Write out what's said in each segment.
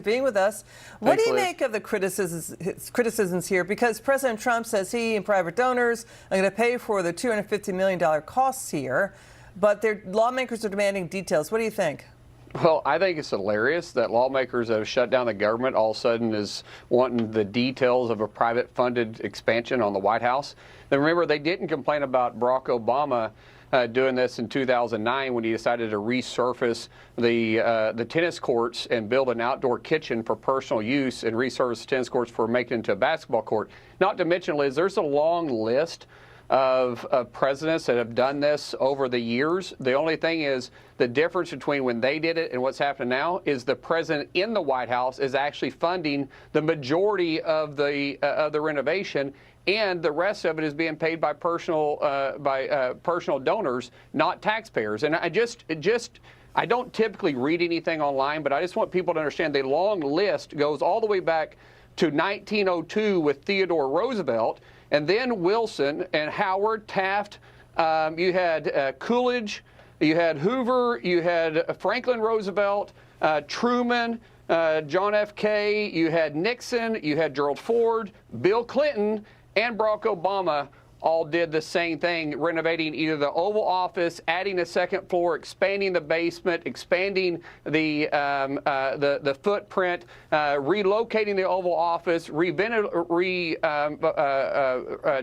Being with us. What Thanks, do you Liz. make of the criticisms here? Because President Trump says he and private donors are going to pay for the $250 million costs here, but their lawmakers are demanding details. What do you think? Well, I think it's hilarious that lawmakers that have shut down the government all of a sudden is wanting the details of a private funded expansion on the White House. And remember, they didn't complain about Barack Obama doing this in 2009 when he decided to resurface the tennis courts and build an outdoor kitchen for personal use and resurface the tennis courts for making it into a basketball court. Not to mention, Liz, there's a long list of presidents that have done this over the years. The only thing is the difference between when they did it and what's happening now is the president in the White House is actually funding the majority of the renovation, and the rest of it is being paid by personal donors, not taxpayers. And I don't typically read anything online, but I just want people to understand the long list goes all the way back to 1902 with Theodore Roosevelt, and then Wilson and Howard, Taft. You had Coolidge, you had Hoover, you had Franklin Roosevelt, Truman, John F. Kennedy, you had Nixon, you had Gerald Ford, Bill Clinton, and Barack Obama all did the same thing, renovating either the Oval Office, adding a second floor, expanding the basement, expanding the footprint, relocating the Oval Office,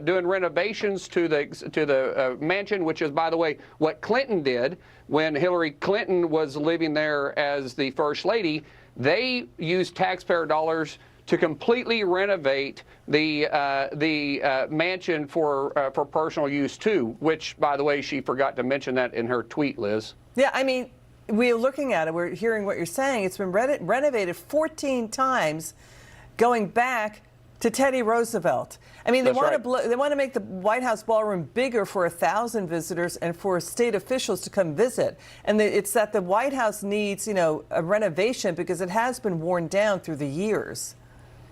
doing renovations to the mansion, which is, by the way, what Clinton did when Hillary Clinton was living there as the First Lady. They used taxpayer dollars to completely renovate the mansion for personal use too, which, by the way, she forgot to mention that in her tweet, Liz. Yeah, I mean, we're looking at it. We're hearing what you're saying. It's been renovated 14 times, going back to Teddy Roosevelt. I mean, they want to make the White House ballroom bigger for 1,000 visitors and for state officials to come visit. And it's that the White House needs, a renovation because it has been worn down through the years.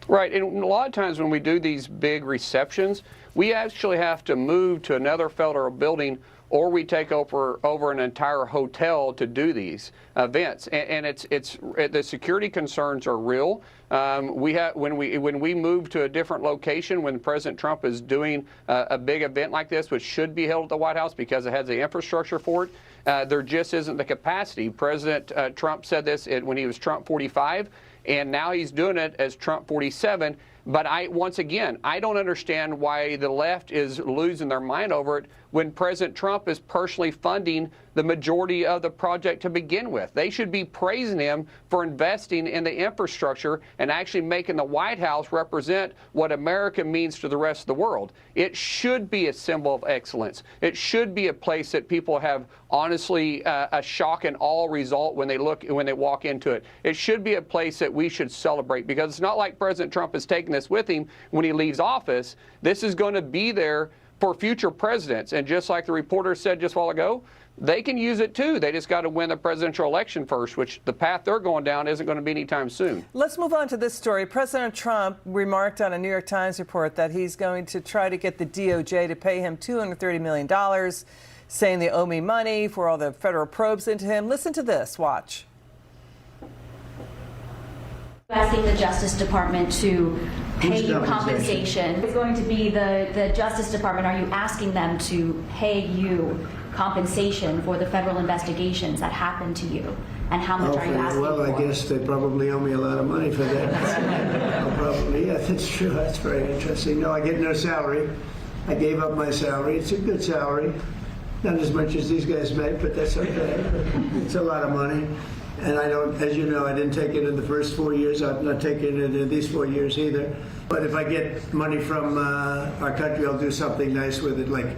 Right, and a lot of times when we do these big receptions, we actually have to move to another federal building, or we take over an entire hotel to do these events. And the security concerns are real. When we move to a different location, when President Trump is doing a big event like this, which should be held at the White House because it has the infrastructure for it, there just isn't the capacity. President Trump said this when he was Trump 45. And now he's doing it as Trump 47. But once again, I don't understand why the left is losing their mind over it when President Trump is personally funding the majority of the project to begin with. They should be praising him for investing in the infrastructure and actually making the White House represent what America means to the rest of the world. It should be a symbol of excellence. It should be a place that people have honestly a shock and awe result when they walk into it. It should be a place that we should celebrate, because it's not like President Trump is taking this with him when he leaves office. This is going to be there for future presidents. And just like the reporter said just a while ago, they can use it too. They just got to win the presidential election first, which the path they're going down isn't going to be anytime soon. Let's move on to this story. President Trump remarked on a New York Times report that he's going to try to get the DOJ to pay him $230 million, saying they owe me money for all the federal probes into him. Listen to this. Watch. Asking the Justice Department to pay you compensation. It's going to be the Justice Department. Are you asking them to pay you compensation for the federal investigations that happened to you? And how much are you asking for? Well, I guess they probably owe me a lot of money for that. Probably, yeah, that's true. That's very interesting. No, I get no salary. I gave up my salary. It's a good salary. Not as much as these guys make, but that's okay. It's a lot of money. And I don't, as you know, I didn't take it in the first 4 years. I'm not taking it in these 4 years either. But if I get money from our country, I'll do something nice with it, like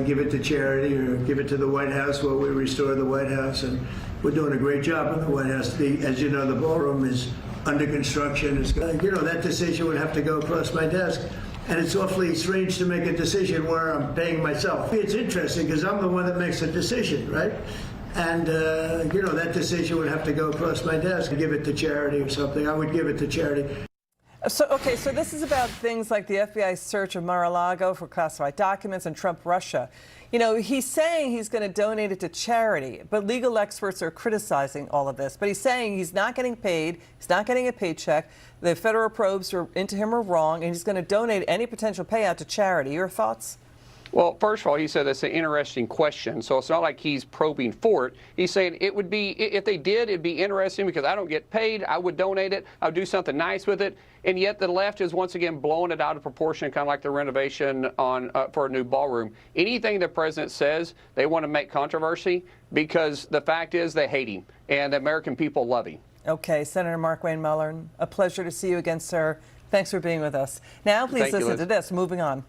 give it to charity or give it to the White House while we restore the White House. And we're doing a great job in the White House. As you know, the ballroom is under construction. That decision would have to go across my desk. And it's awfully strange to make a decision where I'm paying myself. It's interesting because I'm the one that makes the decision, right? And, that decision would have to go across my desk and give it to charity or something. I would give it to charity. So this is about things like the FBI's search of Mar-a-Lago for classified documents and Trump Russia. You know, he's saying he's going to donate it to charity, but legal experts are criticizing all of this. But he's saying he's not getting paid, he's not getting a paycheck, the federal probes into him are wrong, and he's going to donate any potential payout to charity. Your thoughts? Well, first of all, he said that's an interesting question. So it's not like he's probing for it. He's saying it would be, if they did, it'd be interesting because I don't get paid. I would donate it. I would do something nice with it. And yet the left is once again blowing it out of proportion, kind of like the renovation on for a new ballroom. Anything the president says, they want to make controversy because the fact is they hate him and the American people love him. Okay, Senator Mark Wayne Mullin, a pleasure to see you again, sir. Thanks for being with us. Now, please listen to this. Moving on.